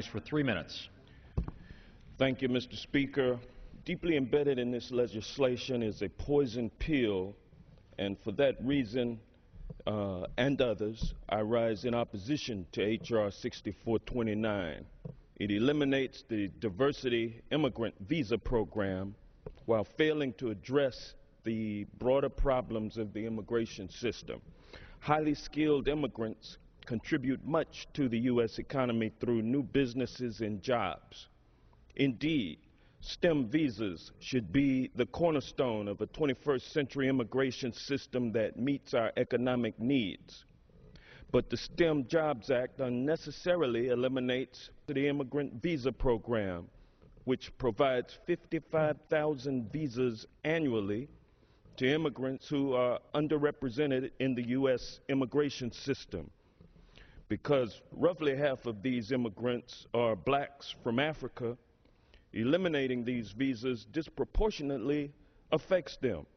For 3 minutes. Thank you, Mr. Speaker. Deeply embedded in this legislation is a poison pill, and for that reason and others, I rise in opposition to H.R. 6429. It eliminates the diversity immigrant visa program while failing to address the broader problems of the immigration system. Highly skilled immigrants contribute much to the U.S. economy through new businesses and jobs. Indeed, STEM visas should be the cornerstone of a 21st century immigration system that meets our economic needs. But the STEM Jobs Act unnecessarily eliminates the immigrant visa program, which provides 55,000 visas annually to immigrants who are underrepresented in the U.S. immigration system. Because roughly half of these immigrants are blacks from Africa, eliminating these visas disproportionately affects them.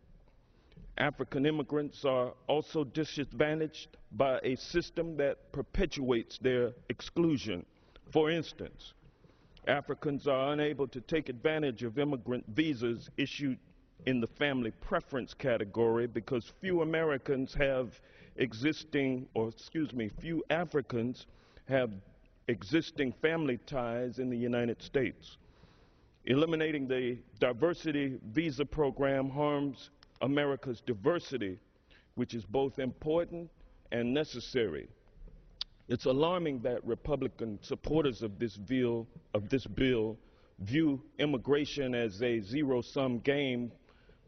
African immigrants are also disadvantaged by a system that perpetuates their exclusion. For instance, Africans are unable to take advantage of immigrant visas issued in the family preference category because few Africans have existing family ties in the United States. Eliminating the diversity visa program harms America's diversity, which is both important and necessary. It's alarming that Republican supporters of this bill view immigration as a zero-sum game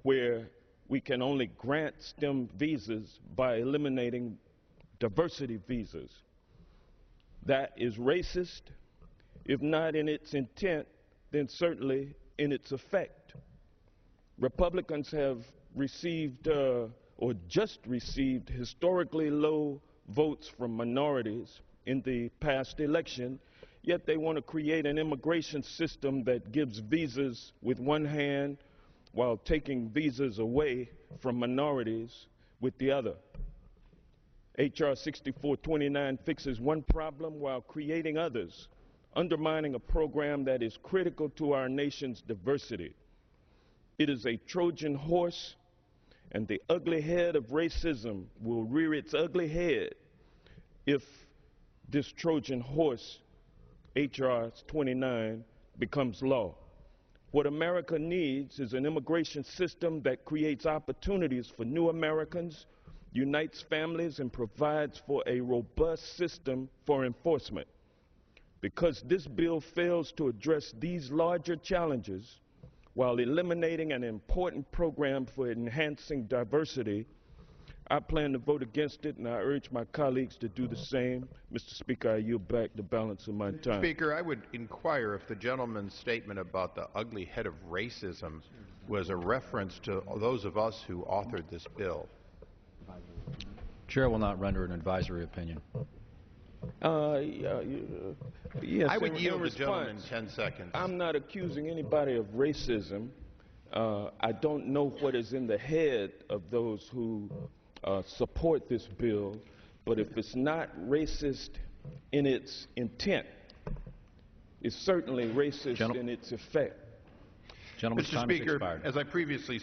where we can only grant STEM visas by eliminating diversity visas. That is racist, if not in its intent, then certainly in its effect. Republicans have received or just received historically low votes from minorities in the past election, yet they want to create an immigration system that gives visas with one hand while taking visas away from minorities with the other. H.R. 6429 fixes one problem while creating others, undermining a program that is critical to our nation's diversity. It is a Trojan horse, and the ugly head of racism will rear its ugly head if this Trojan horse, H.R. 29, becomes law. What America needs is an immigration system that creates opportunities for new Americans, unites families, and provides for a robust system for enforcement. Because this bill fails to address these larger challenges while eliminating an important program for enhancing diversity, I plan to vote against it, and I urge my colleagues to do the same. Mr. Speaker, I yield back the balance of my time. Speaker, I would inquire if the gentleman's statement about the ugly head of racism was a reference to those of us who authored this bill. Chair will not render an advisory opinion. Yes, I would yield the gentleman 10 seconds. I'm not accusing anybody of racism. I don't know what is in the head of those who support this bill, but if it's not racist in its intent, it's certainly racist in its effect. Gentleman's Mr. time has Speaker, expired. as I previously